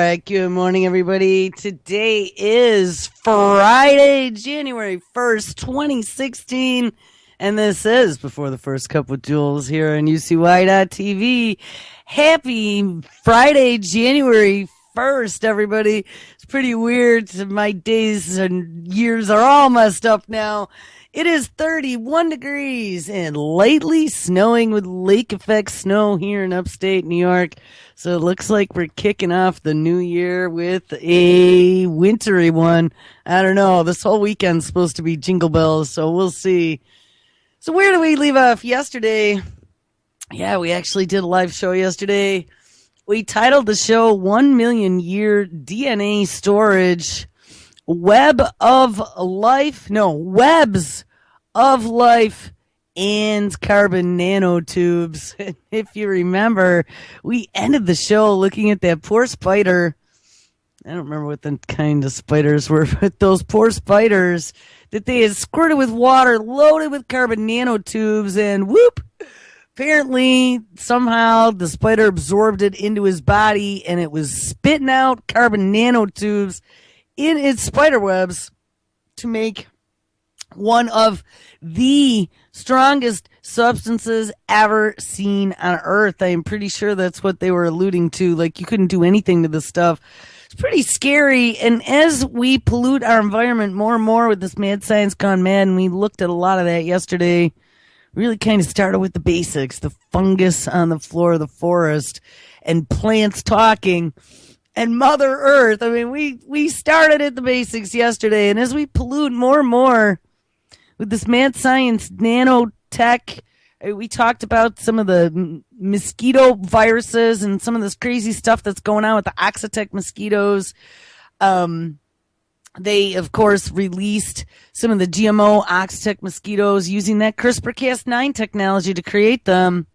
right, good morning, everybody. Today is Friday, January 1st, 2016, and this is Before the First Cup with Jules here on UCY.TV. Happy Friday, January 1st, everybody. It's pretty weird. My days and years are all messed up now. It is 31 degrees and lightly snowing with lake effect snow here in upstate New York. So it looks like we're kicking off the new year with a wintry one. I don't know. This whole weekend's supposed to be jingle bells, so we'll see. So where did we leave off yesterday? Yeah, we actually did a live show yesterday. We titled the show 1 Million Year DNA Storage Webs of Life and Carbon Nanotubes. If you remember, we ended the show looking at that poor spider. I don't remember what the kind of spiders were, but those poor spiders that they had squirted with water, loaded with carbon nanotubes, and whoop! Apparently, somehow, the spider absorbed it into his body, and it was spitting out carbon nanotubes in its spider webs to make one of the strongest substances ever seen on Earth. I am pretty sure that's what they were alluding to. Like, you couldn't do anything to this stuff. It's pretty scary. And as we pollute our environment more and more with this mad science gone mad, and we looked at a lot of that yesterday, really kind of started with the basics, the fungus on the floor of the forest and plants talking. And Mother Earth, I mean, we started at the basics yesterday, and as we pollute more and more with this mad science, nanotech, we talked about some of the mosquito viruses and some of this crazy stuff that's going on with the Oxitec mosquitoes. They, of course, released some of the GMO Oxitec mosquitoes using that CRISPR-Cas9 technology to create them,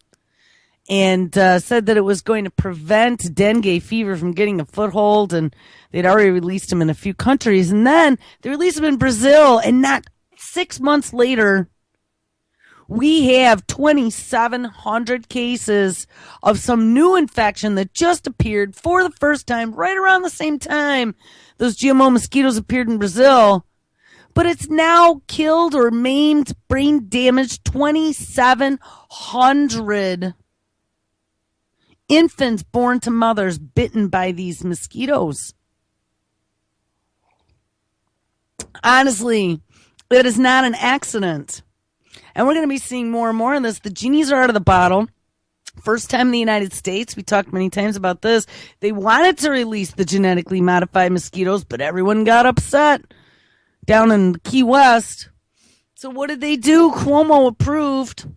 and said that it was going to prevent dengue fever from getting a foothold, and they'd already released them in a few countries. And then they released them in Brazil, and not 6 months later, we have 2,700 cases of some new infection that just appeared for the first time, right around the same time those GMO mosquitoes appeared in Brazil. But it's now killed or maimed, brain damaged 2,700 infants born to mothers bitten by these mosquitoes. Honestly, it is not an accident. And we're going to be seeing more and more of this. The genies are out of the bottle. First time in the United States, we talked many times about this. They wanted to release the genetically modified mosquitoes, but everyone got upset down in Key West. So what did they do? Cuomo approved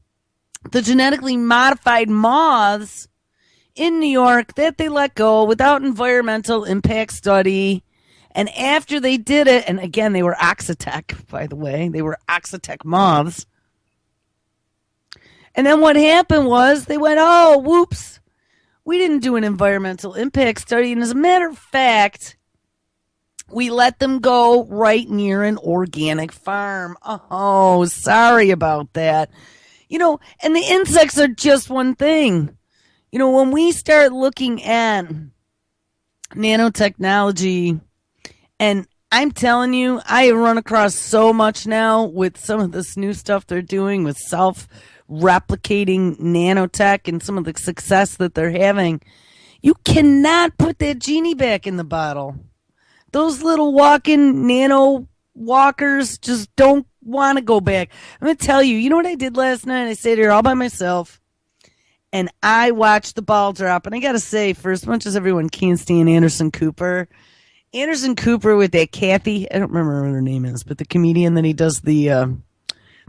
the genetically modified moths in New York that they let go without environmental impact study. And after they did it, and again, they were Oxitec, by the way. They were Oxitec moths. And then what happened was they went, oh, whoops, we didn't do an environmental impact study. And as a matter of fact, we let them go right near an organic farm. Oh, sorry about that. You know, and the insects are just one thing. You know, when we start looking at nanotechnology, and I'm telling you, I run across so much now with some of this new stuff they're doing with self-replicating nanotech and some of the success that they're having. You cannot put that genie back in the bottle. Those little walking nano walkers just don't want to go back. I'm going to tell you, you know what I did last night? I stayed here all by myself, and I watched the ball drop. And I got to say, for as much as everyone can't stand Anderson Cooper with that Kathy, I don't remember what her name is, but the comedian that he does the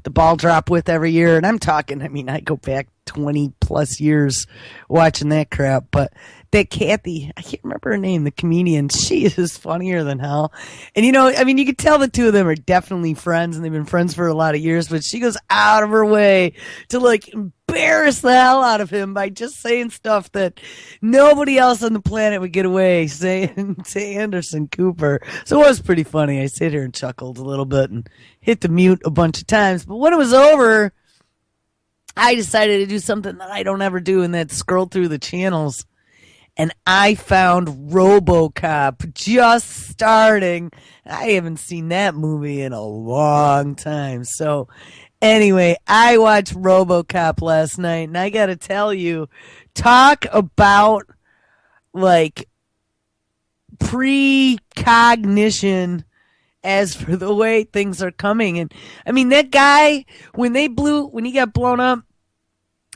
ball drop with every year. And I'm talking, I mean, I go back 20 plus years watching that crap, but that Kathy, I can't remember her name, the comedian, she is funnier than hell. And you know, I mean, you could tell the two of them are definitely friends, and they've been friends for a lot of years, but she goes out of her way to like embarrass the hell out of him by just saying stuff that nobody else on the planet would get away saying to Anderson Cooper. So it was pretty funny. I sat here and chuckled a little bit and hit the mute a bunch of times. But when it was over, I decided to do something that I don't ever do, and that's scroll through the channels. and I found RoboCop just starting. I haven't seen that movie in a long time. So anyway, I watched RoboCop last night, and I got to tell you, talk about like precognition as for the way things are coming. And I mean, that guy, when he got blown up,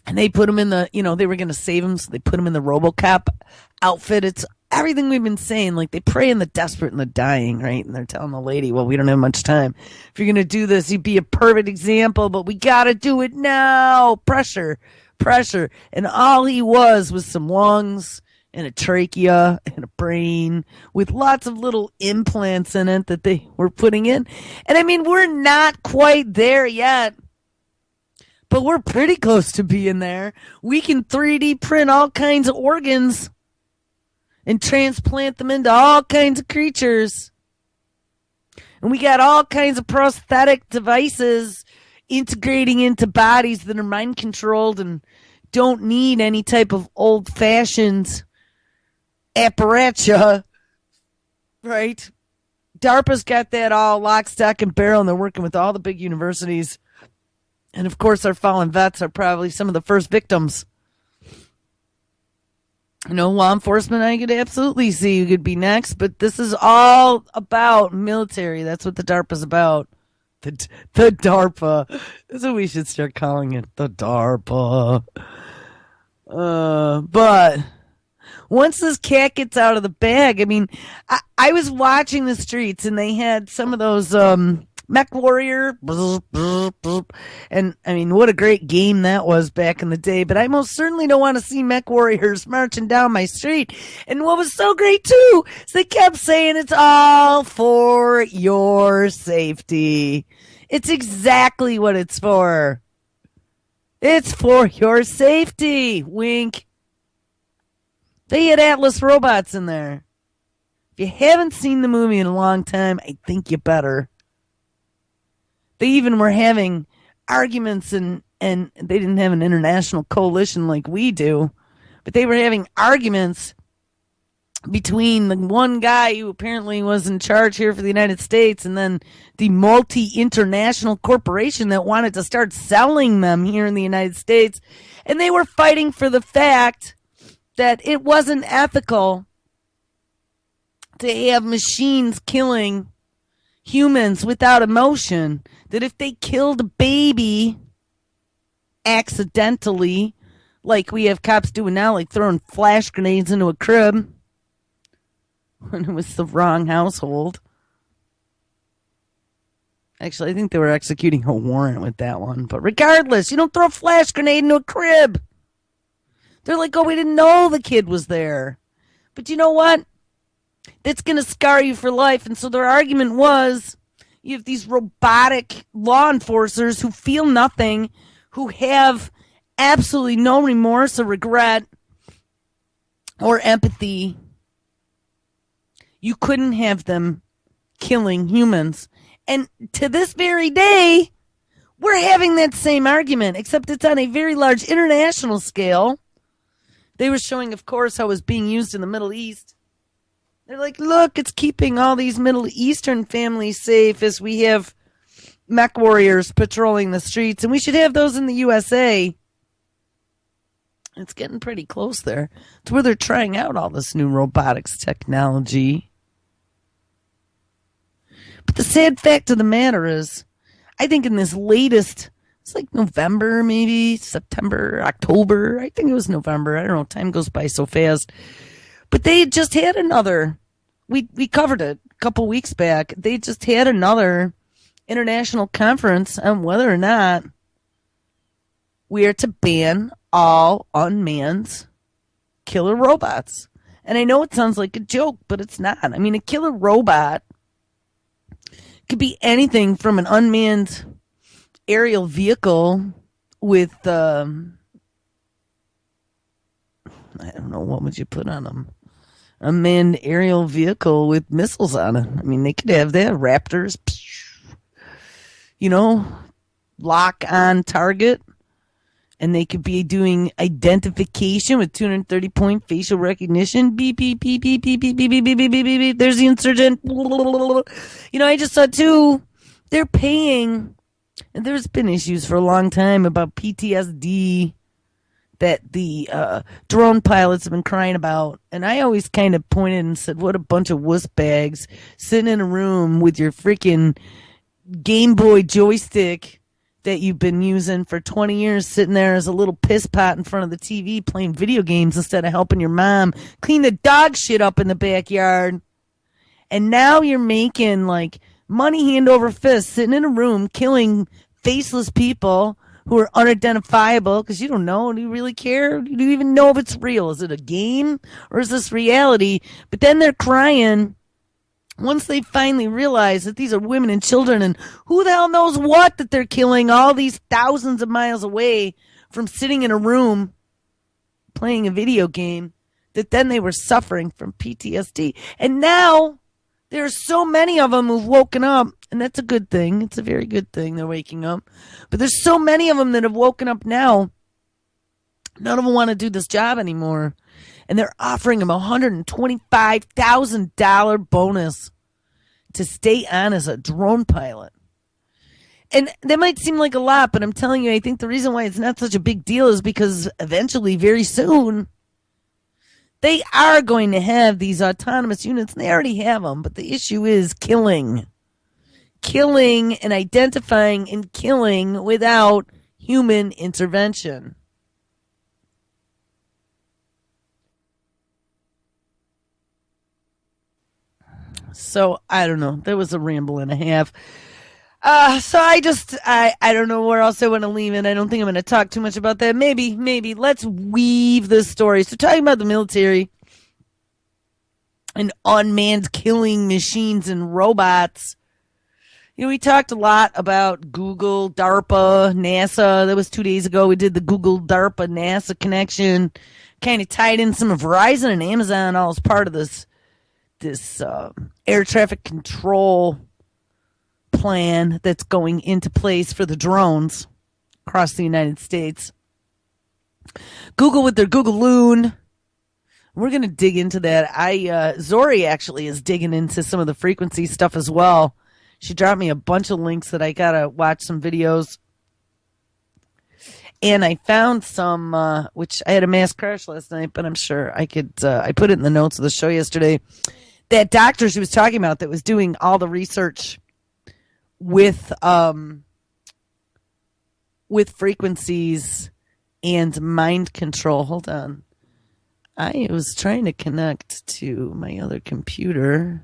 and they put him in the, they were going to save him, so they put him in the RoboCop outfit. It's everything we've been saying. Like, they prey on the desperate and the dying, right? And they're telling the lady, well, we don't have much time. If you're going to do this, you'd be a perfect example, but we got to do it now. Pressure. And all he was some lungs and a trachea and a brain with lots of little implants in it that they were putting in. And I mean, we're not quite there yet, but we're pretty close to being there. We can 3D print all kinds of organs and transplant them into all kinds of creatures. And we got all kinds of prosthetic devices integrating into bodies that are mind controlled and don't need any type of old fashioned apparatus, right? DARPA's got that all lock, stock, and barrel, and they're working with all the big universities. And of course, our fallen vets are probably some of the first victims. Law enforcement, I could absolutely see who could be next, but this is all about military. That's what the DARPA's about. The DARPA. That's what we should start calling it. The DARPA. But once this cat gets out of the bag, I mean, I was watching the streets, and they had some of those Mech Warrior, and I mean, what a great game that was back in the day, but I most certainly don't want to see Mech Warriors marching down my street. And what was so great too is they kept saying it's all for your safety. It's exactly what it's for. It's for your safety. Wink. They had Atlas robots in there. If you haven't seen the movie in a long time, I think you better. They even were having arguments, and they didn't have an international coalition like we do, but they were having arguments between the one guy who apparently was in charge here for the United States and then the multi-international corporation that wanted to start selling them here in the United States. And they were fighting for the fact that it wasn't ethical to have machines killing humans without emotion. That if they killed a baby accidentally, like we have cops doing now, like throwing flash grenades into a crib when it was the wrong household. Actually, I think they were executing a warrant with that one. But regardless, you don't throw a flash grenade into a crib. They're like, oh, we didn't know the kid was there. But you know what? That's going to scar you for life. And so their argument was, you have these robotic law enforcers who feel nothing, who have absolutely no remorse or regret or empathy. You couldn't have them killing humans. And to this very day, we're having that same argument, except it's on a very large international scale. They were showing, of course, how it was being used in the Middle East. They're like, look, it's keeping all these Middle Eastern families safe as we have mech warriors patrolling the streets, and we should have those in the USA. It's getting pretty close there. It's where they're trying out all this new robotics technology. But the sad fact of the matter is, I think in this latest, it's like November, maybe September, October. I think it was November. I don't know. Time goes by so fast. But they just had another. We covered it a couple weeks back. They just had another international conference on whether or not we are to ban all unmanned killer robots. And I know it sounds like a joke, but it's not. I mean, a killer robot could be anything from an unmanned aerial vehicle with, I don't know, what would you put on them? A manned aerial vehicle with missiles on it. I mean, they could have that. Raptors, lock on target. And they could be doing identification with 230-point facial recognition. Beep, beep, beep, beep, beep, beep, beep, beep, beep, beep, beep, beep. There's the insurgent. I just saw too, they're paying, and there's been issues for a long time about PTSD that the drone pilots have been crying about. And I always kind of pointed and said, what a bunch of wuss bags sitting in a room with your freaking Game Boy joystick that you've been using for 20 years, sitting there as a little piss pot in front of the TV playing video games instead of helping your mom clean the dog shit up in the backyard. And now you're making like money hand over fist, sitting in a room killing faceless people who are unidentifiable because you don't know. Do you really care? Do you even know if it's real? Is it a game or is this reality? But then they're crying once they finally realize that these are women and children and who the hell knows what that they're killing all these thousands of miles away from sitting in a room playing a video game, that then they were suffering from PTSD. And now there are so many of them who've woken up, and that's a good thing. It's a very good thing they're waking up. But there's so many of them that have woken up now. None of them want to do this job anymore. And they're offering them a $125,000 bonus to stay on as a drone pilot. And that might seem like a lot, but I'm telling you, I think the reason why it's not such a big deal is because eventually, very soon, they are going to have these autonomous units, and they already have them. But the issue is killing and identifying and killing without human intervention. So I don't know. That was a ramble and a half. So I don't know where else I want to leave it. I don't think I'm going to talk too much about that. Maybe. Let's weave this story. So talking about the military and unmanned killing machines and robots. We talked a lot about Google, DARPA, NASA. That was 2 days ago. We did the Google, DARPA, NASA connection. Kind of tied in some of Verizon and Amazon all as part of this air traffic control plan that's going into place for the drones across the United States. Google with their Google Loon. We're going to dig into that. Zori actually is digging into some of the frequency stuff as well. She dropped me a bunch of links that I got to watch some videos. And I found some, which I had a mass crash last night, but I'm sure I could, I put it in the notes of the show yesterday. That doctor she was talking about that was doing all the research with frequencies and mind control. Hold on. I was trying to connect to my other computer,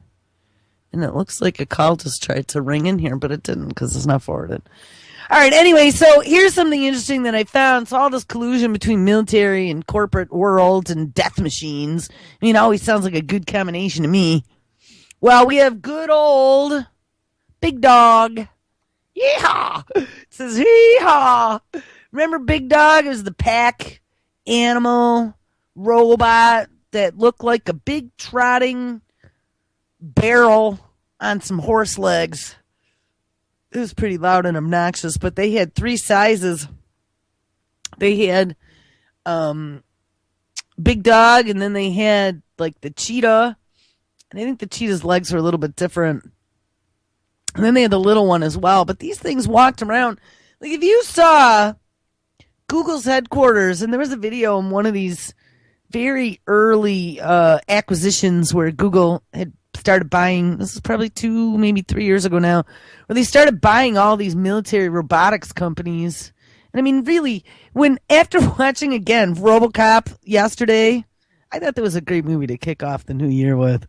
and it looks like a call just tried to ring in here, but it didn't because it's not forwarded. All right, anyway, so here's something interesting that I found. So all this collusion between military and corporate world and death machines. It always sounds like a good combination to me. Well, we have good old Big Dog. Yeehaw! It says, yeehaw! Remember Big Dog? It was the pack animal robot that looked like a big trotting barrel on some horse legs. It was pretty loud and obnoxious, but they had three sizes. They had Big Dog, and then they had like the cheetah, and I think the cheetah's legs were a little bit different. And then they had the little one as well. But these things walked around. Like if you saw Google's headquarters, and there was a video in one of these very early acquisitions where Google had started buying, this is probably 2, maybe 3 years ago now, where they started buying all these military robotics companies. And I mean, really, after watching again RoboCop yesterday, I thought that was a great movie to kick off the new year with.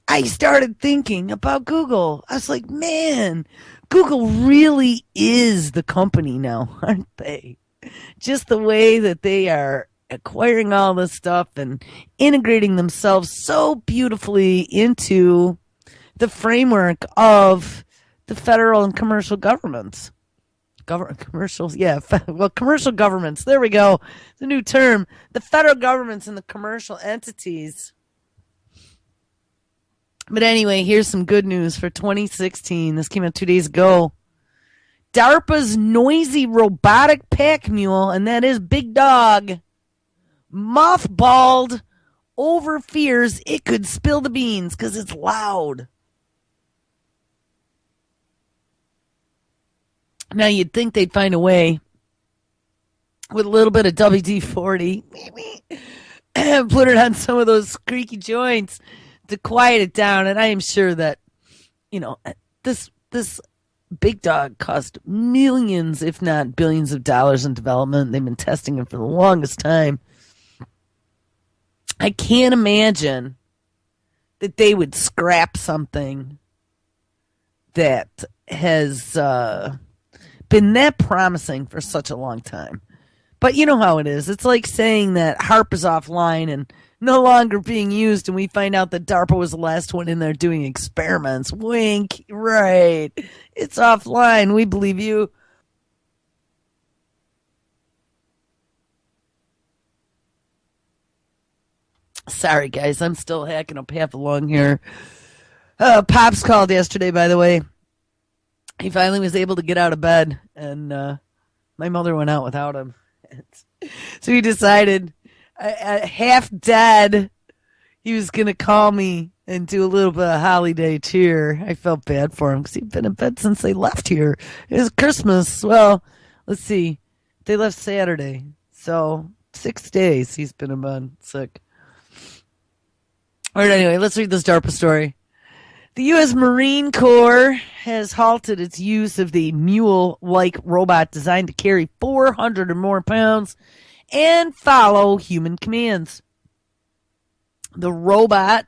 I started thinking about Google. I was like, man, Google really is the company now, aren't they? Just the way that they are acquiring all this stuff and integrating themselves so beautifully into the framework of the federal and commercial governments. Commercial governments. There we go. It's a new term. The federal governments and the commercial entities. But anyway, here's some good news for 2016. This came out 2 days ago. DARPA's noisy robotic pack mule, and that is Big Dog, mothballed over fears it could spill the beans because it's loud. Now, you'd think they'd find a way with a little bit of WD-40, put it on some of those squeaky joints to quiet it down. And I am sure that, this Big Dog cost millions, if not billions of dollars in development. They've been testing it for the longest time. I can't imagine that they would scrap something that has been that promising for such a long time. But you know how it is. It's like saying that HARP is offline and no longer being used, and we find out that DARPA was the last one in there doing experiments. Wink. Right. It's offline. We believe you. Sorry, guys. I'm still hacking up half a lung here. Pops called yesterday, by the way. He finally was able to get out of bed, and my mother went out without him. So he decided, half dead, he was going to call me and do a little bit of holiday cheer. I felt bad for him because he'd been in bed since they left here. It was Christmas. Well, let's see. They left Saturday. So 6 days he's been in bed sick. All right, anyway, let's read this DARPA story. The U.S. Marine Corps has halted its use of the mule-like robot designed to carry 400 or more pounds and follow human commands. The robot,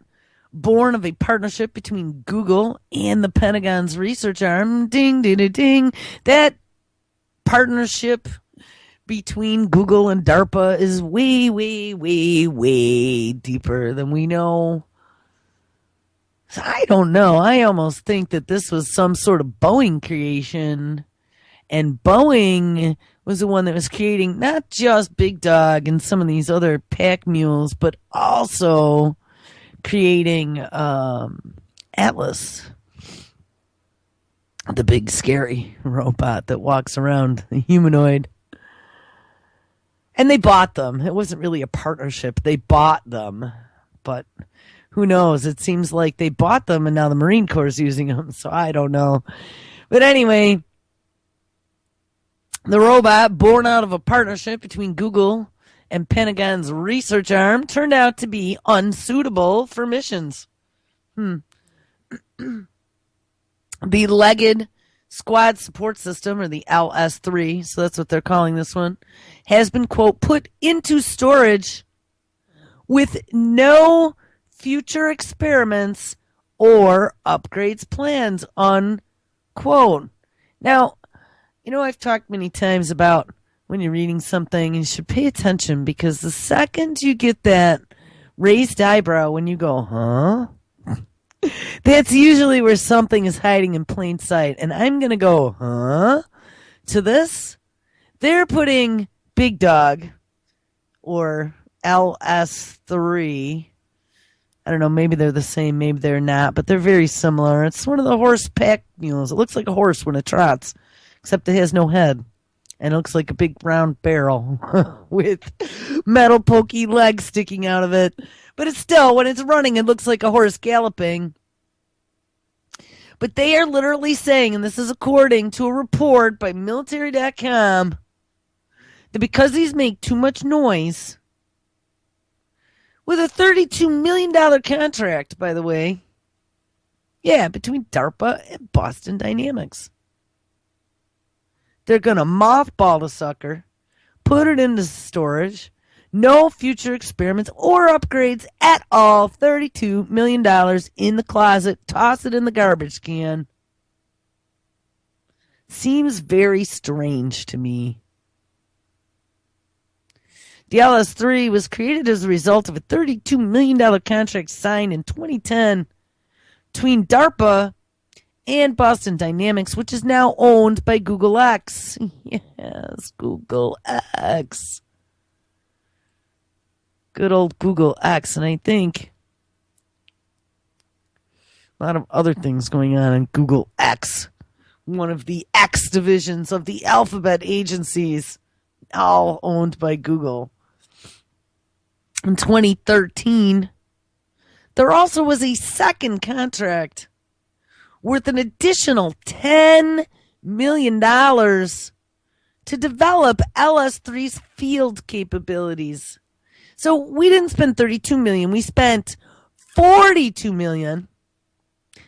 born of a partnership between Google and the Pentagon's research arm, ding, ding, ding, ding, that partnership between Google and DARPA is way, way, way, way deeper than we know. So I don't know. I almost think that this was some sort of Boeing creation. And Boeing was the one that was creating not just Big Dog and some of these other pack mules, but also creating Atlas, the big scary robot that walks around, the humanoid. And they bought them. It wasn't really a partnership. They bought them. But who knows? It seems like they bought them and now the Marine Corps is using them. So I don't know. But anyway, the robot, born out of a partnership between Google and Pentagon's research arm, turned out to be unsuitable for missions. The Legged Squad Support System, or the LS3, so that's what they're calling this one, has been, quote, put into storage with no future experiments or upgrades plans, unquote. Now, I've talked many times about when you're reading something, you should pay attention, because the second you get that raised eyebrow when you go, huh? That's usually where something is hiding in plain sight. And I'm going to go, huh? To this, they're putting Big Dog, or LS3. I don't know, maybe they're the same, maybe they're not, but they're very similar. It's one of the horse pack mules. It looks like a horse when it trots, except it has no head. And it looks like a big round barrel with metal pokey legs sticking out of it. But it's still, when it's running, it looks like a horse galloping. But they are literally saying, and this is according to a report by military.com, that because these make too much noise, with a $32 million contract, by the way, between DARPA and Boston Dynamics, they're going to mothball the sucker, put it into storage, no future experiments or upgrades at all, $32 million in the closet, toss it in the garbage can. Seems very strange to me. The LS3 was created as a result of a $32 million contract signed in 2010 between DARPA and Boston Dynamics, which is now owned by Google X. Yes, Google X. Good old Google X. And I think a lot of other things going on in Google X one of the X divisions of the alphabet agencies, all owned by Google. In 2013, there also was a second contract worth an additional $10 million to develop LS-3's field capabilities. So we didn't spend $32 million. We spent $42 million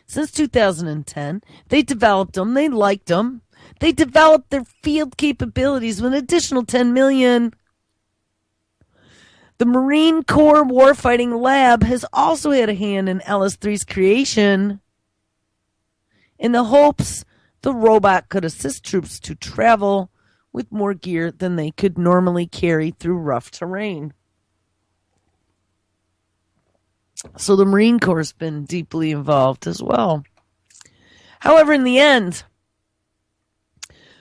since 2010. They developed them. They liked them. They developed their field capabilities with an additional $10 million. The Marine Corps Warfighting Lab has also had a hand in LS-3's creation in the hopes the robot could assist troops to travel with more gear than they could normally carry through rough terrain. So the Marine Corps has been deeply involved as well. However, in the end,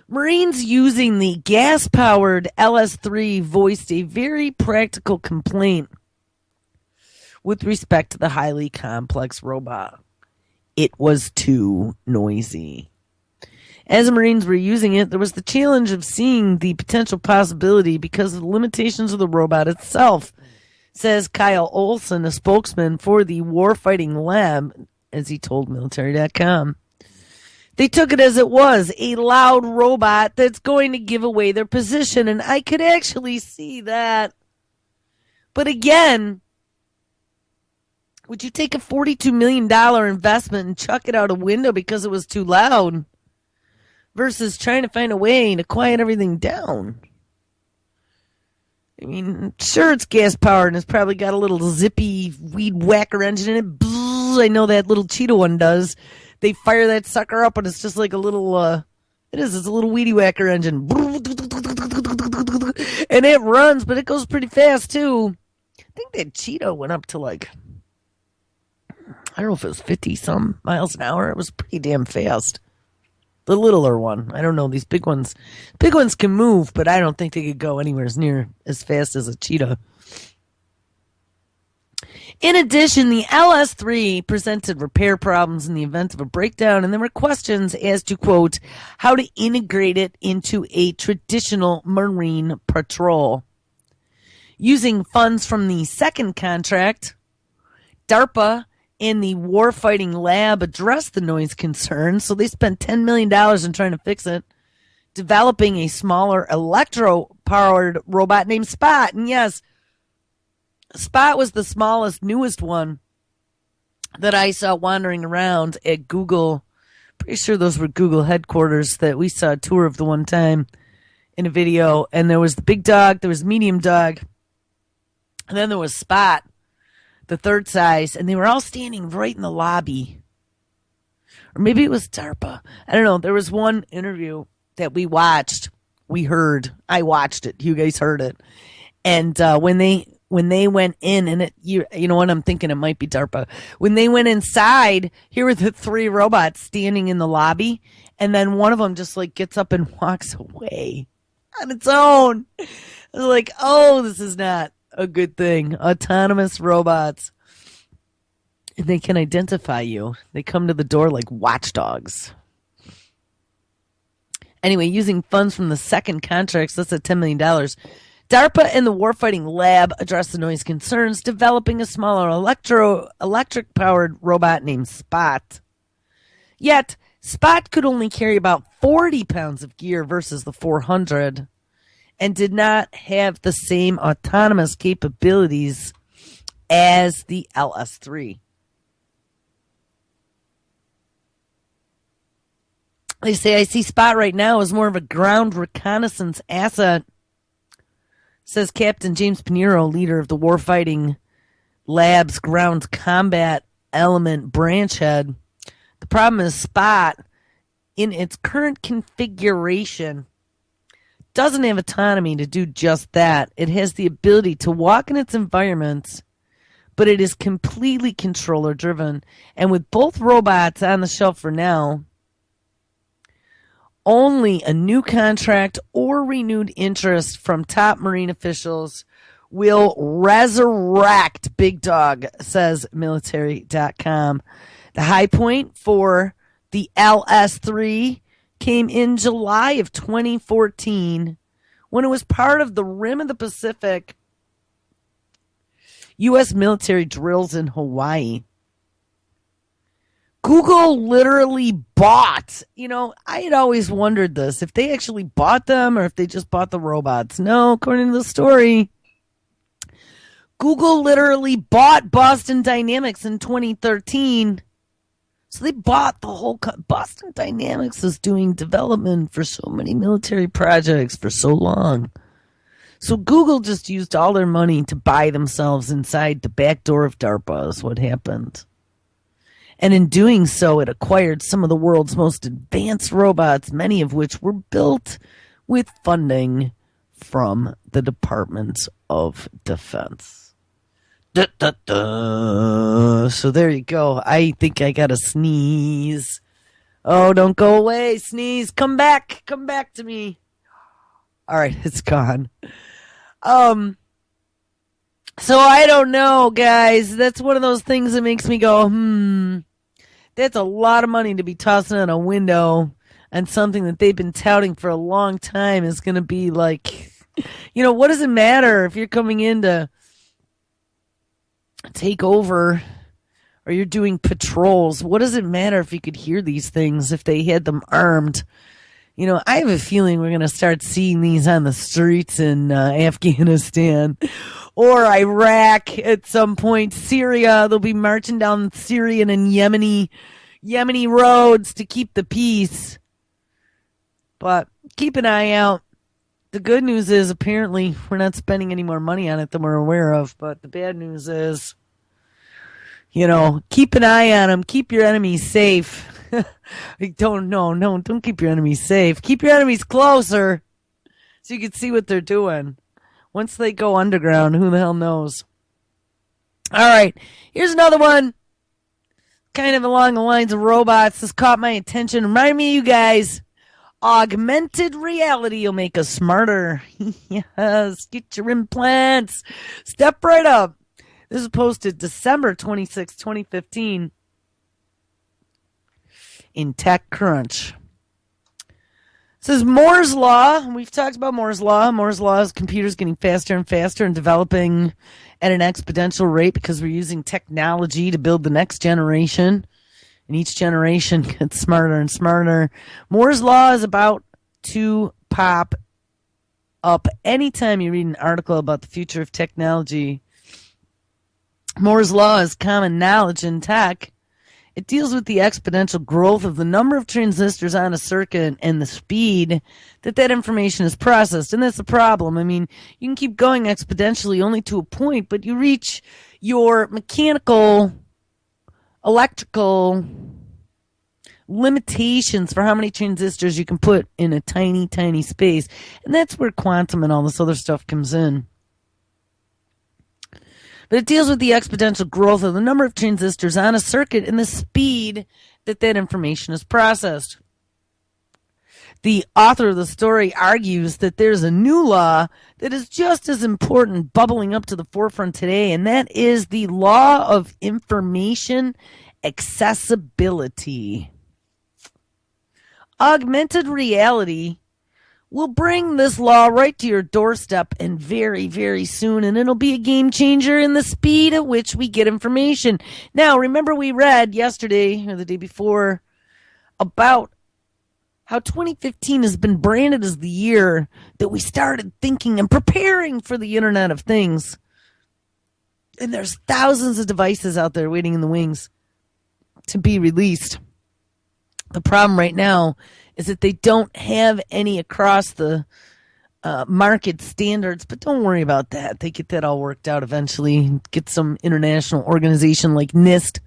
Marines using the gas-powered LS-3 voiced a very practical complaint with respect to the highly complex robot. It was too noisy. As the Marines were using it, there was the challenge of seeing the potential possibility because of the limitations of the robot itself, says Kyle Olson, a spokesman for the Warfighting Lab, as he told military.com. They took it as it was, a loud robot that's going to give away their position, and I could actually see that. But again, would you take a $42 million investment and chuck it out a window because it was too loud versus trying to find a way to quiet everything down? I mean, sure, it's gas-powered and it's probably got a little zippy weed whacker engine in it. Bzzz, I know that little Cheetah one does. They fire that sucker up and it's just like a little, it's a little weedy whacker engine. And it runs, but it goes pretty fast too. I think that Cheetah went up to like, I don't know if it was 50-some miles an hour. It was pretty damn fast. The littler one. I don't know. These big ones can move, but I don't think they could go anywhere near as fast as a Cheetah. In addition, the LS-3 presented repair problems in the event of a breakdown, and there were questions as to, quote, how to integrate it into a traditional Marine patrol. Using funds from the second contract, DARPA and the Warfighting Lab addressed the noise concern, so they spent $10 million in trying to fix it, developing a smaller electro-powered robot named Spot. And yes, Spot was the smallest, newest one that I saw wandering around at Google. Pretty sure those were Google headquarters that we saw a tour of the one time in a video. And there was the big dog, there was medium dog, and then there was Spot, the third size, and they were all standing right in the lobby. Or maybe it was DARPA. I don't know. There was one interview that we watched. We heard. I watched it. You guys heard it. And when they went in, and you know what, I'm thinking it might be DARPA. When they went inside, here were the three robots standing in the lobby, and then one of them just like gets up and walks away on its own. I was like, oh, this is not a good thing. Autonomous robots. And they can identify you. They come to the door like watchdogs. Anyway, using funds from the second contracts, that's at $10 million. DARPA and the Warfighting Lab addressed the noise concerns, developing a smaller electric-powered robot named Spot. Yet, Spot could only carry about 40 pounds of gear versus the 400, and did not have the same autonomous capabilities as the LS-3. They say, I see Spot right now as more of a ground reconnaissance asset, says Captain James Pinheiro, leader of the Warfighting Lab's Ground Combat Element branch head. The problem is Spot, in its current configuration, doesn't have autonomy to do just that. It has the ability to walk in its environment, but it is completely controller driven. And with both robots on the shelf for now, only a new contract or renewed interest from top Marine officials will resurrect Big Dog, says military.com. The high point for the LS-3 came in July of 2014 when it was part of the Rim of the Pacific U.S. military drills in Hawaii. Google literally bought, I had always wondered this, if they actually bought them or if they just bought the robots. No, according to the story, Google literally bought Boston Dynamics in 2013. So they bought the whole Boston Dynamics is doing development for so many military projects for so long. So Google just used all their money to buy themselves inside the back door of DARPA is what happened. And in doing so, it acquired some of the world's most advanced robots, many of which were built with funding from the Department of Defense. Da, da, da. So there you go. I think I got a sneeze. Oh, don't go away, sneeze. Come back to me. All right, it's gone. So I don't know, guys. That's one of those things that makes me go, that's a lot of money to be tossing out a window, and something that they've been touting for a long time is going to be like, what does it matter if you're coming in to take over or you're doing patrols? What does it matter if you could hear these things if they had them armed? I have a feeling we're going to start seeing these on the streets in Afghanistan or Iraq at some point. Syria, they'll be marching down Syrian and Yemeni roads to keep the peace. But keep an eye out. The good news is apparently we're not spending any more money on it than we're aware of. But the bad news is, keep an eye on them. Keep your enemies safe. Don't keep your enemies safe. Keep your enemies closer so you can see what they're doing. Once they go underground, who the hell knows? All right, here's another one. Kind of along the lines of robots. This caught my attention. Remind me, you guys. Augmented reality will make us smarter. Yes, get your implants. Step right up. This is posted December 26, 2015. In TechCrunch. It says Moore's Law. We've talked about Moore's Law. Moore's Law is computers getting faster and faster and developing at an exponential rate because we're using technology to build the next generation. And each generation gets smarter and smarter. Moore's Law is about to pop up anytime you read an article about the future of technology. Moore's Law is common knowledge in tech. It deals with the exponential growth of the number of transistors on a circuit and the speed that information is processed. And that's the problem. I mean, you can keep going exponentially only to a point, but you reach your mechanical, electrical limitations for how many transistors you can put in a tiny, tiny space. And that's where quantum and all this other stuff comes in. But it deals with the exponential growth of the number of transistors on a circuit and the speed that information is processed. The author of the story argues that there's a new law that is just as important bubbling up to the forefront today, and that is the law of information accessibility. Augmented reality will bring this law right to your doorstep and very, very soon, and it'll be a game changer in the speed at which we get information. Now, remember we read yesterday or the day before about how 2015 has been branded as the year that we started thinking and preparing for the Internet of Things. And there's thousands of devices out there waiting in the wings to be released. The problem right now is that they don't have any across the market standards, but don't worry about that. They get that all worked out eventually. Get some international organization like NIST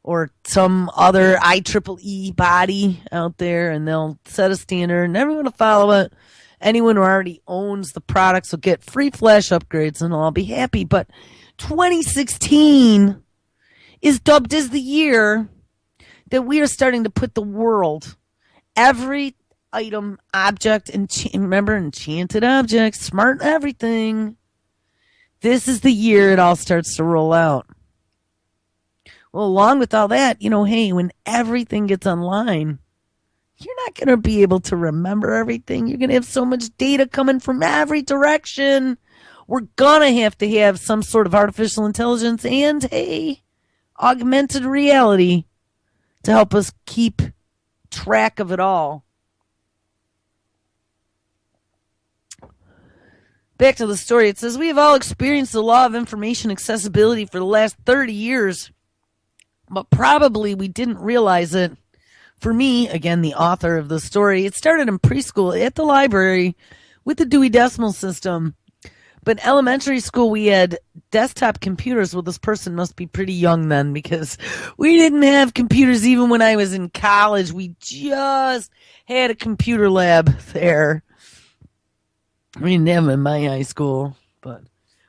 or some other IEEE body out there, and they'll set a standard, and everyone will follow it. Anyone who already owns the products will get free flash upgrades, and they'll all be happy. But 2016 is dubbed as the year that we are starting to put the world, every item, object, and remember, enchanted objects, smart everything. This is the year it all starts to roll out. Well, along with all that, hey, when everything gets online, you're not going to be able to remember everything. You're going to have so much data coming from every direction. We're going to have some sort of artificial intelligence and, hey, augmented reality to help us keep track of it all. Back to the story. It says, we have all experienced the law of information accessibility for the last 30 years, but probably we didn't realize it. For me, again, the author of the story, it started in preschool at the library with the Dewey Decimal System. But in elementary school, we had desktop computers. Well, this person must be pretty young then, because we didn't have computers even when I was in college. We just had a computer lab there. We didn't have them in my high school, but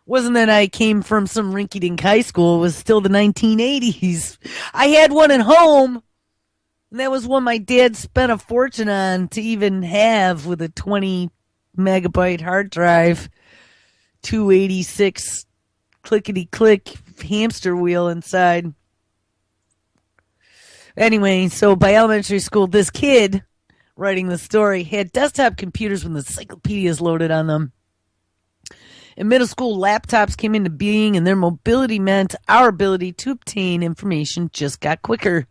wasn't that I came from some rinky-dink high school. It was still the 1980s. I had one at home, and that was one my dad spent a fortune on to even have, with a 20 megabyte hard drive, 286 clickety-click hamster wheel inside. Anyway, so by elementary school, this kid writing the story had desktop computers with encyclopedias loaded on them. In middle school, laptops came into being, and their mobility meant our ability to obtain information just got quicker.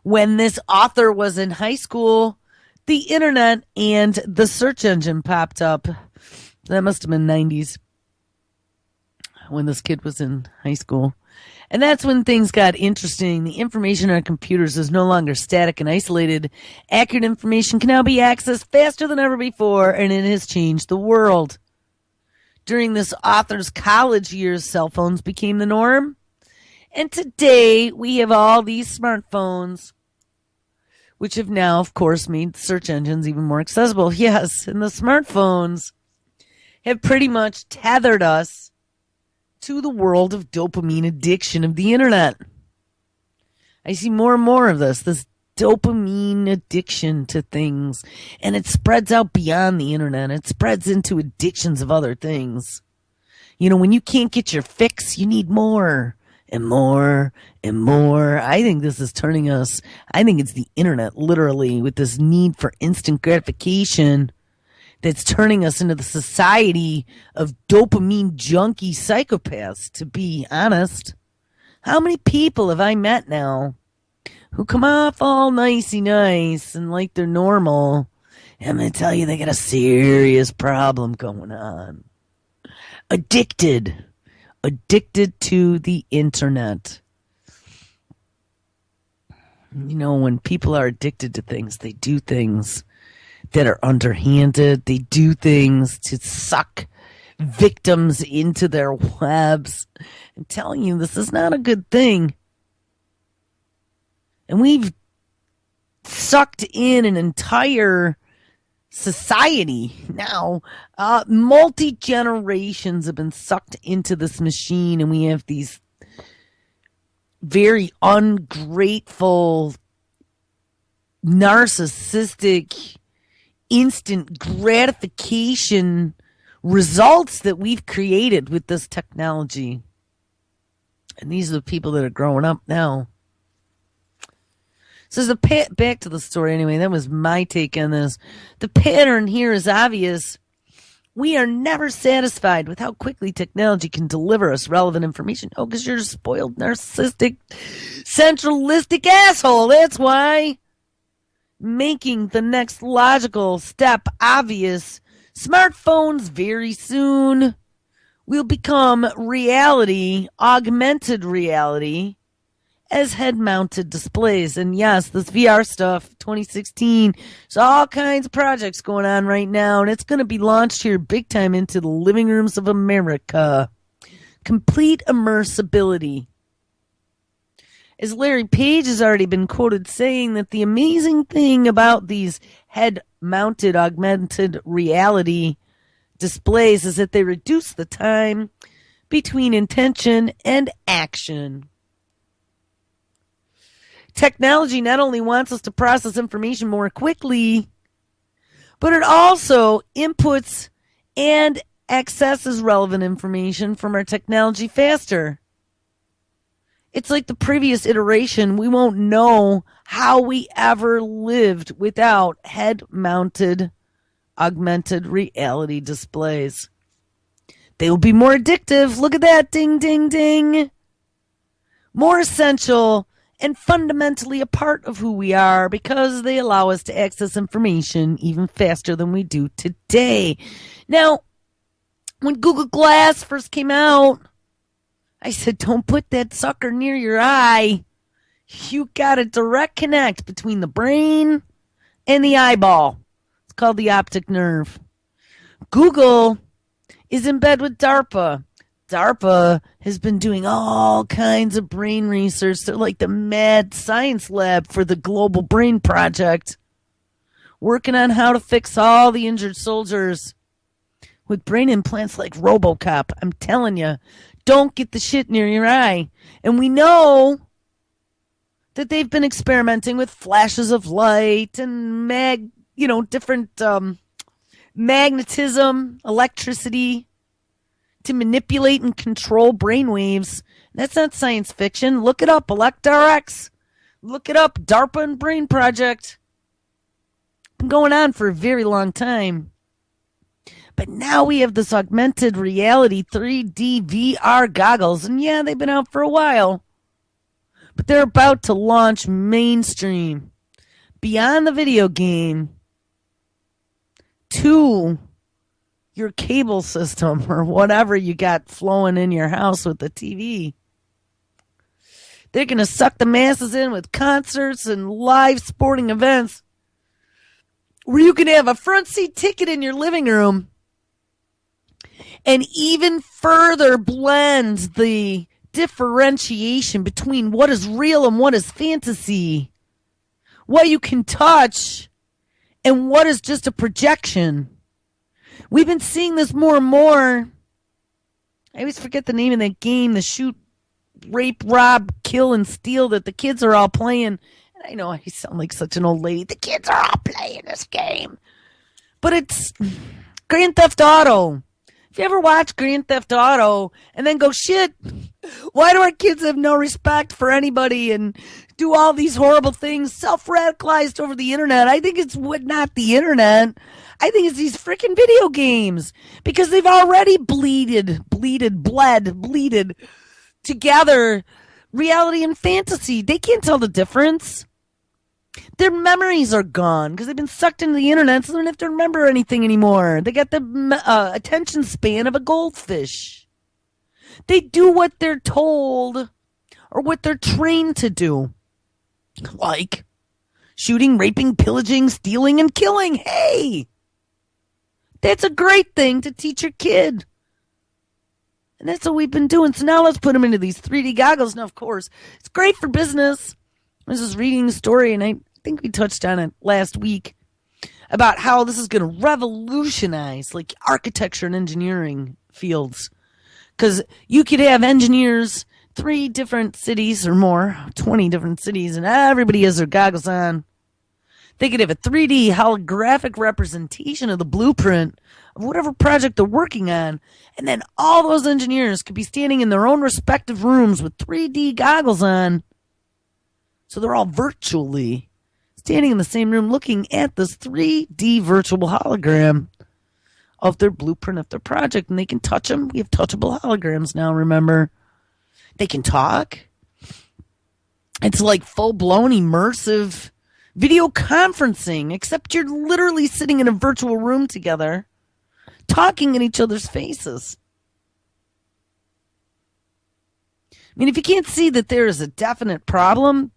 When this author was in high school, the internet and the search engine popped up. That must have been 90s when this kid was in high school. And that's when things got interesting. The information on computers is no longer static and isolated. Accurate information can now be accessed faster than ever before, and it has changed the world. During this author's college years, cell phones became the norm. And today, we have all these smartphones, which have now, of course, made search engines even more accessible. Yes, and the smartphones have pretty much tethered us to the world of dopamine addiction of the internet. I see more and more of this dopamine addiction to things, and it spreads out beyond the internet. It spreads into addictions of other things. You know, when you can't get your fix, you need more and more and more. I think this is turning us, I think it's the internet, literally, with this need for instant gratification, that's turning us into the society of dopamine junkie psychopaths, to be honest. How many people have I met now who come off all nicey nice and like they're normal? And I'm going to tell you, they got a serious problem going on. Addicted to the internet. You know, when people are addicted to things, they do things that are underhanded. They do things to suck victims into their webs. I'm telling you, this is not a good thing. And we've sucked in an entire society now. Multi-generations have been sucked into this machine, and we have these very ungrateful, narcissistic, instant gratification results that we've created with this technology. And these are the people that are growing up now. So back to the story anyway. That was my take on this. The pattern here is obvious. We are never satisfied with how quickly technology can deliver us relevant information. Oh, because you're a spoiled, narcissistic, centralistic asshole. That's why. Making the next logical step obvious, smartphones very soon will become reality, augmented reality, as head-mounted displays. And yes, this VR stuff, 2016, there's all kinds of projects going on right now, and it's going to be launched here big time into the living rooms of America. Complete immersibility. As Larry Page has already been quoted saying that the amazing thing about these head-mounted augmented reality displays is that they reduce the time between intention and action. Technology not only wants us to process information more quickly, but it also inputs and accesses relevant information from our technology faster. It's like the previous iteration. We won't know how we ever lived without head-mounted augmented reality displays. They will be more addictive. Look at that. Ding, ding, ding. More essential and fundamentally a part of who we are because they allow us to access information even faster than we do today. Now, when Google Glass first came out, I said, don't put that sucker near your eye. You got a direct connect between the brain and the eyeball. It's called the optic nerve. Google is in bed with DARPA. DARPA has been doing all kinds of brain research. They're like the mad science lab for the Global Brain Project, working on how to fix all the injured soldiers with brain implants like RoboCop. I'm telling you, don't get the shit near your eye. And we know that they've been experimenting with flashes of light and different magnetism, electricity to manipulate and control brainwaves. That's not science fiction. Look it up, ElectRx. Look it up, DARPA and Brain Project. Been going on for a very long time. But now we have this augmented reality 3D VR goggles. And yeah, they've been out for a while. But they're about to launch mainstream, beyond the video game, to your cable system or whatever you got flowing in your house with the TV. They're going to suck the masses in with concerts and live sporting events where you can have a front seat ticket in your living room and even further blend the differentiation between what is real and what is fantasy, what you can touch and what is just a projection. We've been seeing this more and more. I always forget the name of that game, the shoot, rape, rob, kill, and steal that the kids are all playing. And I know I sound like such an old lady. The kids are all playing this game. But it's Grand Theft Auto. If you ever watch Grand Theft Auto and then go, shit, why do our kids have no respect for anybody and do all these horrible things, self-radicalized over the internet? I think it's not the internet. I think it's these freaking video games because they've already bled together reality and fantasy. They can't tell the difference. Their memories are gone because they've been sucked into the internet, so they don't have to remember anything anymore. They got the attention span of a goldfish. They do what they're told or what they're trained to do. Like shooting, raping, pillaging, stealing, and killing. Hey! That's a great thing to teach your kid. And that's what we've been doing. So now let's put them into these 3D goggles. Now, of course, it's great for business. I was just reading the story, and I think we touched on it last week about how this is going to revolutionize like architecture and engineering fields. Because you could have engineers, 3 different cities or more, 20 different cities, and everybody has their goggles on. They could have a 3D holographic representation of the blueprint of whatever project they're working on. And then all those engineers could be standing in their own respective rooms with 3D goggles on. So they're all virtually standing in the same room looking at this 3D virtual hologram of their blueprint of their project. And they can touch them. We have touchable holograms now, remember. They can talk. It's like full-blown immersive video conferencing, except you're literally sitting in a virtual room together, talking in each other's faces. I mean, if you can't see that there is a definite problem,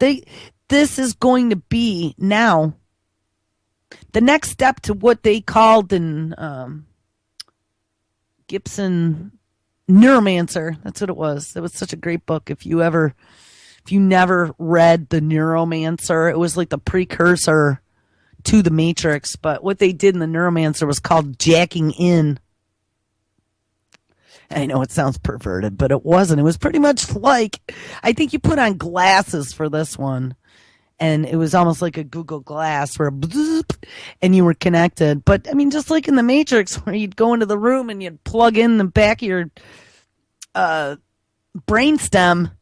this is going to be now the next step to what they called in Gibson Neuromancer. That's what it was. It was such a great book. If you never read The Neuromancer, it was like the precursor to The Matrix. But what they did in The Neuromancer was called jacking in. I know it sounds perverted, but it wasn't. It was pretty much like, I think you put on glasses for this one. And it was almost like a Google Glass where and you were connected. But, I mean, just like in The Matrix where you'd go into the room and you'd plug in the back of your brainstem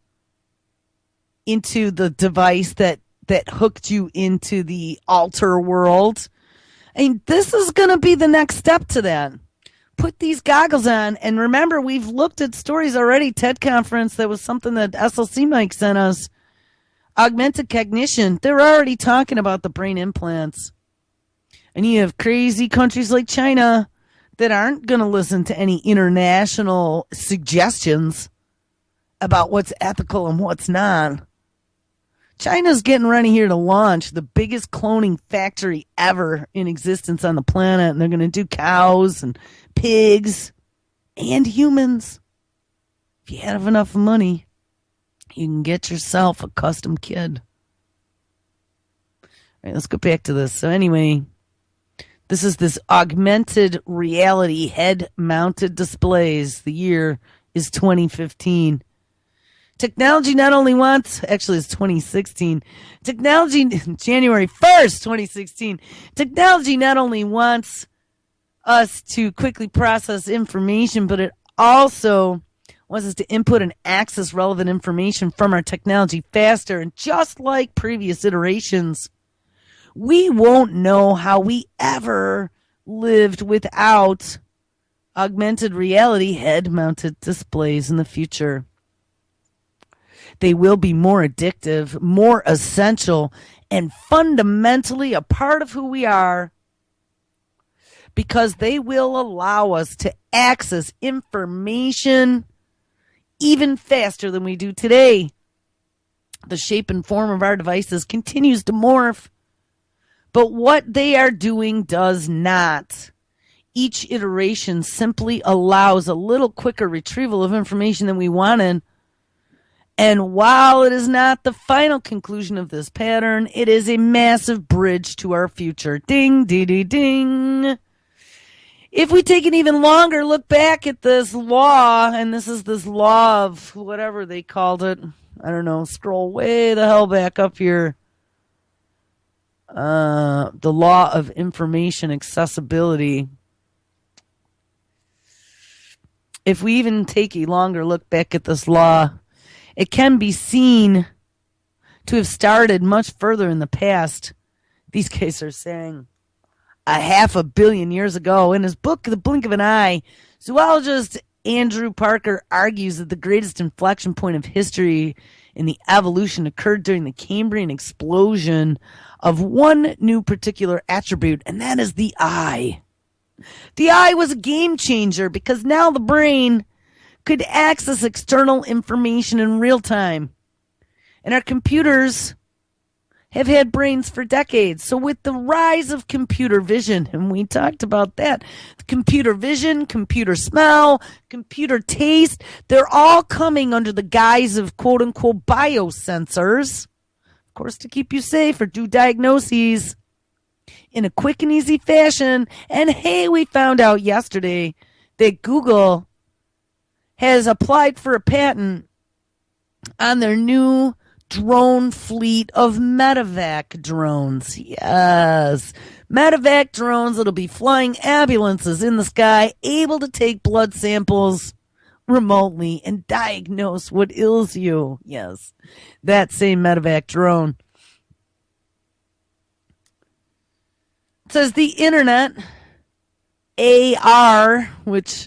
into the device that that hooked you into the alter world. And this is going to be the next step to that. Put these goggles on, and remember, we've looked at stories already. TED conference, that was something that SLC Mike sent us. Augmented cognition, they're already talking about the brain implants. And you have crazy countries like China that aren't going to listen to any international suggestions about what's ethical and what's not. China's getting ready here to launch the biggest cloning factory ever in existence on the planet, and they're going to do cows and pigs and humans. If you have enough money, you can get yourself a custom kid. All right, let's go back to this. So anyway, this is this augmented reality head-mounted displays. The year is 2015. Technology not only wants, actually it's 2016, technology, January 1st, 2016, technology not only wants us to quickly process information, but it also wants us to input and access relevant information from our technology faster. And just like previous iterations, we won't know how we ever lived without augmented reality head-mounted displays in the future. They will be more addictive, more essential, and fundamentally a part of who we are, because they will allow us to access information even faster than we do today. The shape and form of our devices continues to morph, but what they are doing does not. Each iteration simply allows a little quicker retrieval of information than we wanted. And while it is not the final conclusion of this pattern, it is a massive bridge to our future. Ding, ding, ding, ding. If we take an even longer look back at this law, and this is this law of whatever they called it, I don't know, scroll way the hell back up here. The law of information accessibility. If we even take a longer look back at this law, it can be seen to have started much further in the past. These guys are saying 500 million years ago. In his book, The Blink of an Eye, zoologist Andrew Parker argues that the greatest inflection point of history in the evolution occurred during the Cambrian explosion of one new particular attribute, and that is the eye. The eye was a game changer because now the brain could access external information in real time. And our computers have had brains for decades. So with the rise of computer vision, and we talked about that, computer vision, computer smell, computer taste, they're all coming under the guise of quote-unquote biosensors, of course, to keep you safe or do diagnoses in a quick and easy fashion. And hey, we found out yesterday that Google has applied for a patent on their new drone fleet of medevac drones. Yes, medevac drones that'll be flying ambulances in the sky, able to take blood samples remotely and diagnose what ails you. Yes, that same medevac drone. It says the internet, AR, which,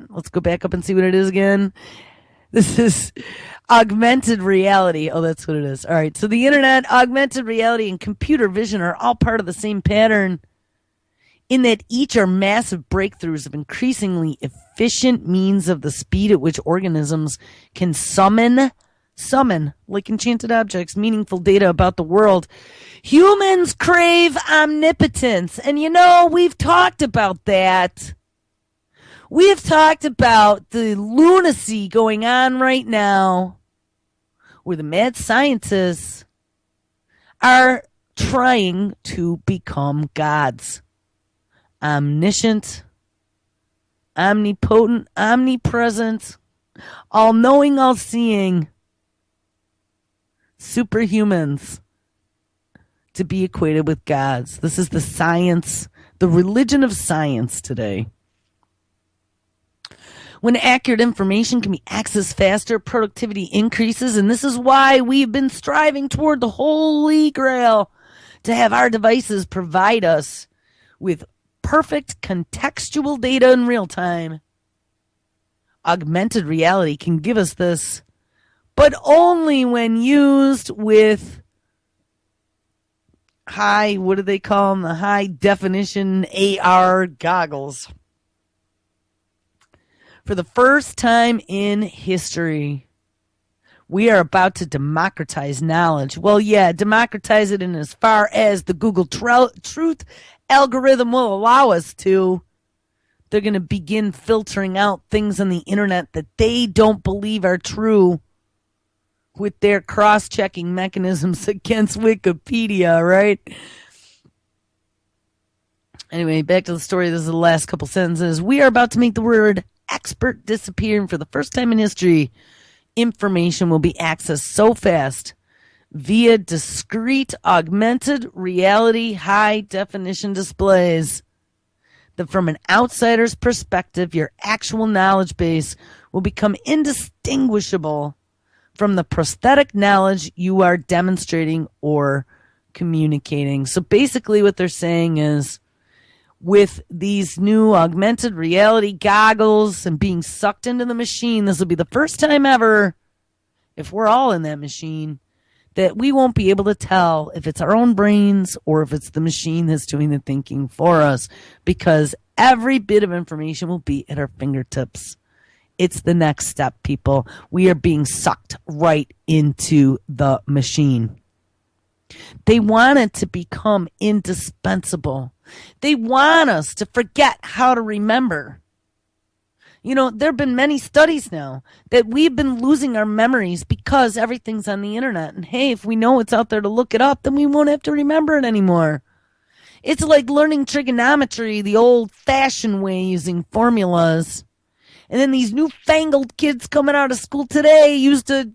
let's go back up and see what it is again. This is augmented reality. Oh, that's what it is. All right. So the internet, augmented reality, and computer vision are all part of the same pattern in that each are massive breakthroughs of increasingly efficient means of the speed at which organisms can summon, like enchanted objects, meaningful data about the world. Humans crave omnipotence. And you know, we've talked about that. We have talked about the lunacy going on right now where the mad scientists are trying to become gods. Omniscient, omnipotent, omnipresent, all-knowing, all-seeing, superhumans to be equated with gods. This is the science, the religion of science today. When accurate information can be accessed faster, productivity increases, and this is why we've been striving toward the holy grail to have our devices provide us with perfect contextual data in real time. Augmented reality can give us this, but only when used with what do they call them? The high definition AR goggles. For the first time in history, we are about to democratize knowledge. Well, yeah, democratize it in as far as the Google Truth algorithm will allow us to. They're going to begin filtering out things on the internet that they don't believe are true with their cross-checking mechanisms against Wikipedia, right? Anyway, back to the story. This is the last couple sentences. We are about to make the word expert disappear, and for the first time in history, information will be accessed so fast via discrete augmented reality high-definition displays that from an outsider's perspective, your actual knowledge base will become indistinguishable from the prosthetic knowledge you are demonstrating or communicating. So basically what they're saying is, with these new augmented reality goggles and being sucked into the machine, this will be the first time ever, if we're all in that machine, that we won't be able to tell if it's our own brains or if it's the machine that's doing the thinking for us, because every bit of information will be at our fingertips. It's the next step, people. We are being sucked right into the machine. They want it to become indispensable. They want us to forget how to remember. You know, there have been many studies now that we've been losing our memories because everything's on the internet. And hey, if we know it's out there to look it up, then we won't have to remember it anymore. It's like learning trigonometry the old-fashioned way using formulas. And then these newfangled kids coming out of school today used a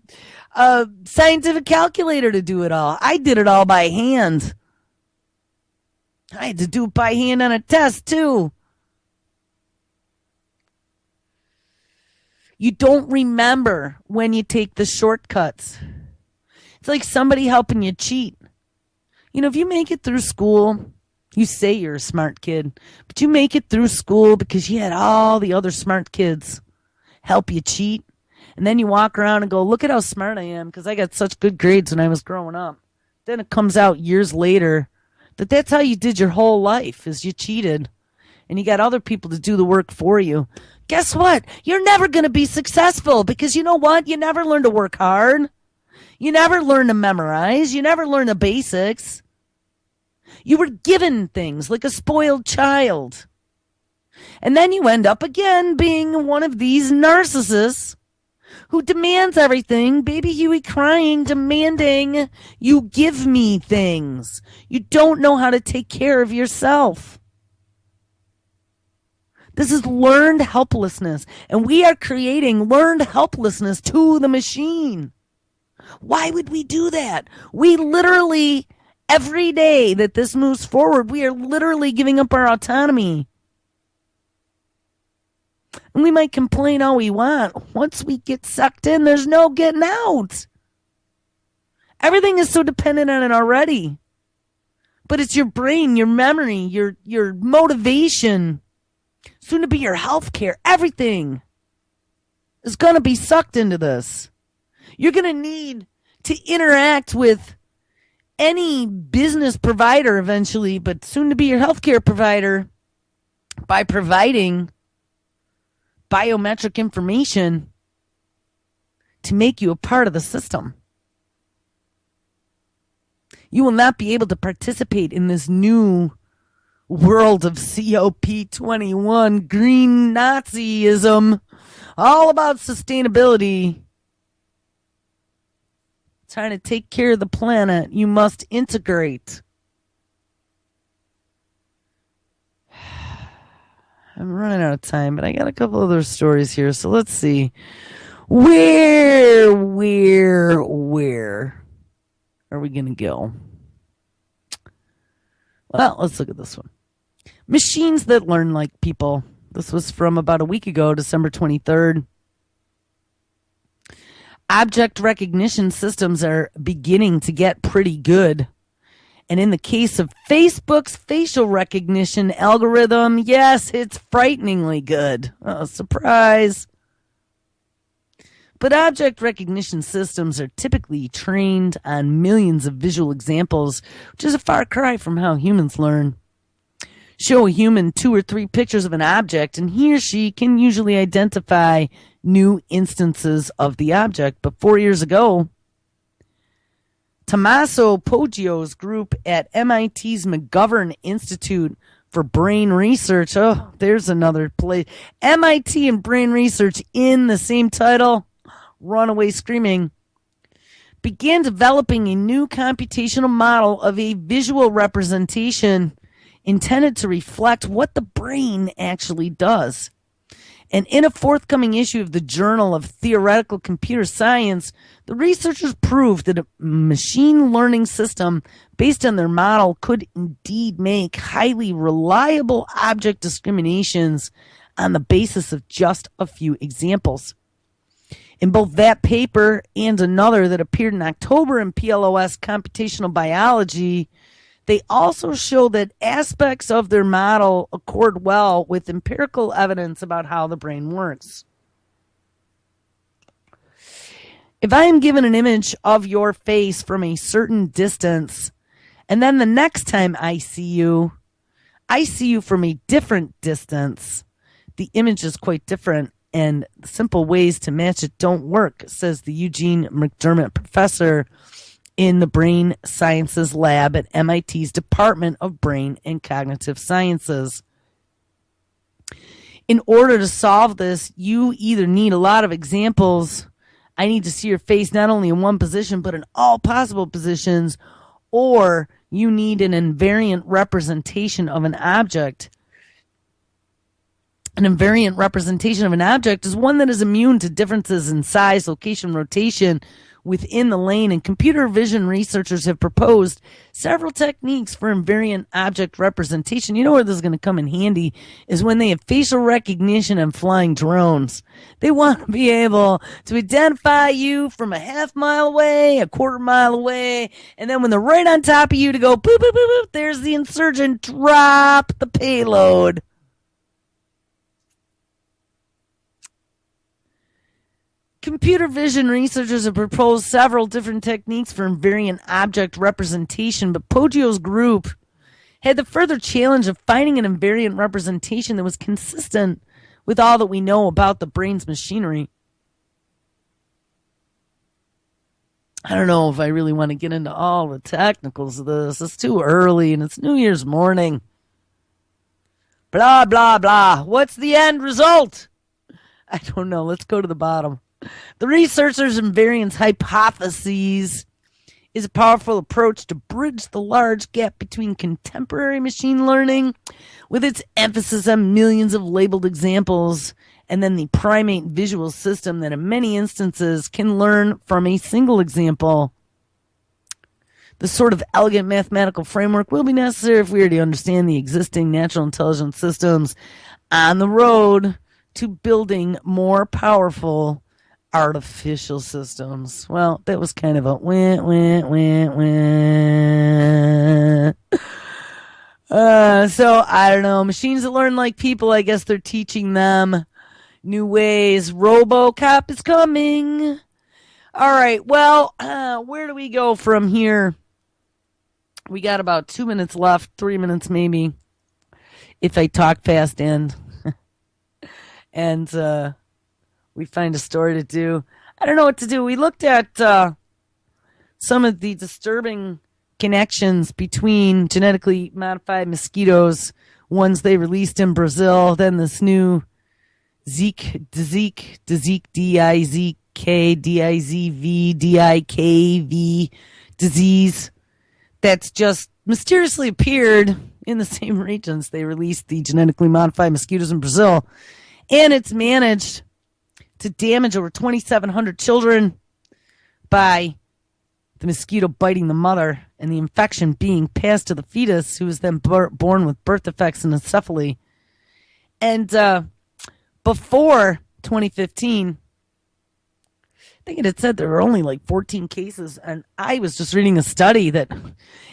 scientific calculator to do it all. I did it all by hand. I had to do it by hand on a test, too. You don't remember when you take the shortcuts. It's like somebody helping you cheat. You know, if you make it through school, you say you're a smart kid, but you make it through school because you had all the other smart kids help you cheat. And then you walk around and go, look at how smart I am because I got such good grades when I was growing up. Then it comes out years later that that's how you did your whole life, is you cheated. And you got other people to do the work for you. Guess what? You're never going to be successful because you know what? You never learn to work hard. You never learn to memorize. You never learn the basics. You were given things like a spoiled child. And then you end up again being one of these narcissists who demands everything, baby Huey crying, demanding you give me things. You don't know how to take care of yourself. This is learned helplessness, and we are creating learned helplessness to the machine. Why would we do that? We literally, every day that this moves forward, we are literally giving up our autonomy. And we might complain all we want. Once we get sucked in, there's no getting out. Everything is so dependent on it already. But it's your brain, your memory, your motivation, soon to be your health care, everything is going to be sucked into this. You're going to need to interact with any business provider eventually, but soon to be your healthcare provider, by providing biometric information to make you a part of the system. You will not be able to participate in this new world of COP21 green Nazism, all about sustainability. Trying to take care of the planet, you must integrate. I'm running out of time, but I got a couple other stories here, so let's see. Where are we going to go? Well, let's look at this one. Machines that learn like people. This was from about a week ago, December 23rd. Object recognition systems are beginning to get pretty good. And in the case of Facebook's facial recognition algorithm, yes, it's frighteningly good. Oh, surprise. But object recognition systems are typically trained on millions of visual examples, which is a far cry from how humans learn. Show a human 2 or 3 pictures of an object, and he or she can usually identify new instances of the object. But 4 years ago, Tommaso Poggio's group at MIT's McGovern Institute for Brain Research, oh, there's another place, MIT and Brain Research in the same title, run away screaming, began developing a new computational model of a visual representation intended to reflect what the brain actually does. And in a forthcoming issue of the Journal of Theoretical Computer Science, the researchers proved that a machine learning system based on their model could indeed make highly reliable object discriminations on the basis of just a few examples. In both that paper and another that appeared in October in PLOS Computational Biology, they also show that aspects of their model accord well with empirical evidence about how the brain works. If I am given an image of your face from a certain distance, and then the next time I see you from a different distance, the image is quite different, and simple ways to match it don't work, says the Eugene McDermott professor in the Brain Sciences Lab at MIT's Department of Brain and Cognitive Sciences. In order to solve this, you either need a lot of examples. I need to see your face not only in one position, but in all possible positions, or you need an invariant representation of an object. An invariant representation of an object is one that is immune to differences in size, location, rotation within the lane, and computer vision researchers have proposed several techniques for invariant object representation. You know where this is going to come in handy is when they have facial recognition and flying drones. They want to be able to identify you from a half mile away, a quarter mile away, and then when they're right on top of you to go boop, boop, boop, boop, there's the insurgent, drop the payload. Computer vision researchers have proposed several different techniques for invariant object representation, but Poggio's group had the further challenge of finding an invariant representation that was consistent with all that we know about the brain's machinery. I don't know if I really want to get into all the technicals of this. It's too early, and it's New Year's morning. Blah, blah, blah. What's the end result? I don't know. Let's go to the bottom. The researchers' invariance hypotheses is a powerful approach to bridge the large gap between contemporary machine learning, with its emphasis on millions of labeled examples, and then the primate visual system that in many instances can learn from a single example. This sort of elegant mathematical framework will be necessary if we are to understand the existing natural intelligence systems on the road to building more powerful artificial systems. Well, that was kind of a wah. So, I don't know. Machines that learn like people, I guess they're teaching them new ways. RoboCop is coming. All right, well, where do we go from here? We got about 2 minutes left, 3 minutes maybe, if I talk fast and we find a story to do. I don't know what to do. We looked at some of the disturbing connections between genetically modified mosquitoes, ones they released in Brazil, then this new Dizk, D-I-Z-K, D-I-Z-V, D-I-K-V disease that's just mysteriously appeared in the same regions. They released the genetically modified mosquitoes in Brazil, and it's managed to damage over 2,700 children by the mosquito biting the mother and the infection being passed to the fetus, who is then born with birth defects and encephaly. And before 2015, I think it had said there were only like 14 cases. And I was just reading a study that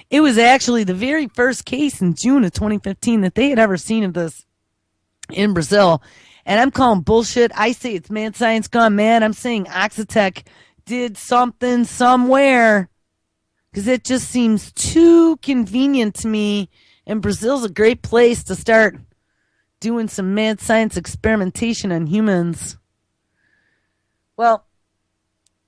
it was actually the very first case in June of 2015 that they had ever seen of this in Brazil. And I'm calling bullshit. I say it's mad science gone mad. I'm saying Oxitec did something somewhere because it just seems too convenient to me. And Brazil's a great place to start doing some mad science experimentation on humans. Well,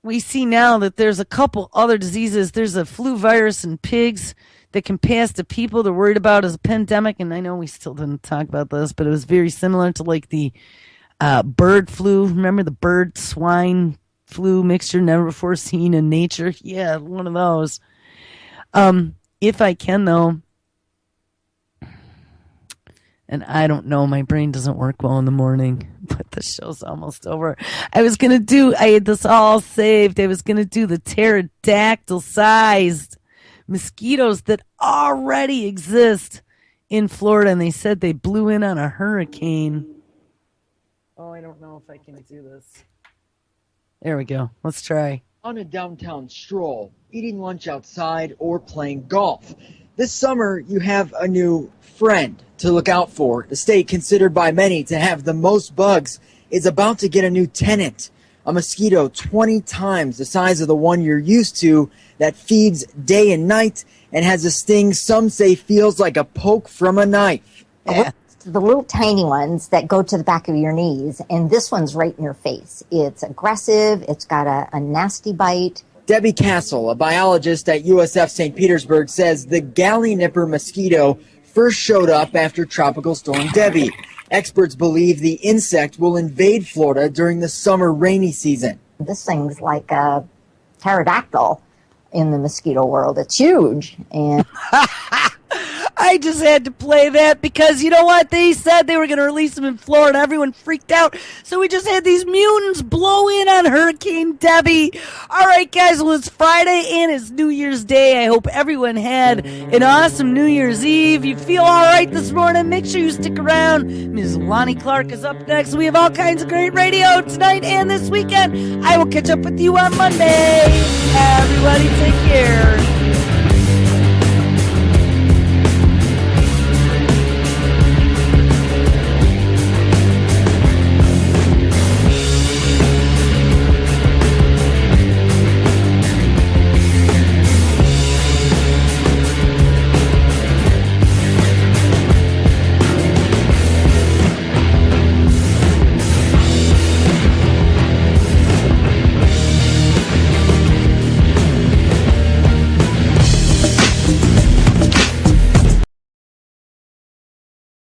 we see now that there's a couple other diseases. There's a flu virus in pigs that can pass to people. They're worried about as a pandemic. And I know we still didn't talk about this, but it was very similar to like the bird flu. Remember the bird swine flu mixture never before seen in nature? Yeah, one of those. If I can, though, and I don't know, my brain doesn't work well in the morning, but the show's almost over. I had this all saved. I was going to do the pterodactyl-sized mosquitoes that already exist in Florida, and they said they blew in on a hurricane. Oh, I don't know if I can do this. There we go. Let's try. On a downtown stroll, eating lunch outside, or playing golf. This summer, you have a new friend to look out for. The state, considered by many to have the most bugs, is about to get a new tenant. A mosquito 20 times the size of the one you're used to that feeds day and night and has a sting some say feels like a poke from a knife. Yeah. The little tiny ones that go to the back of your knees, and this one's right in your face. It's aggressive. It's got a nasty bite. Debbie Castle, a biologist at USF St. Petersburg, says the galley-nipper mosquito first showed up after Tropical Storm Debbie. Experts believe the insect will invade Florida during the summer rainy season. This thing's like a pterodactyl in the mosquito world. It's huge. And I just had to play that because you know what? They said they were going to release them in Florida. Everyone freaked out. So we just had these mutants blow in on Hurricane Debbie. All right, guys. Well, it's Friday and it's New Year's Day. I hope everyone had an awesome New Year's Eve. You feel all right this morning? Make sure you stick around. Ms. Lonnie Clark is up next. We have all kinds of great radio tonight and this weekend. I will catch up with you on Monday. Have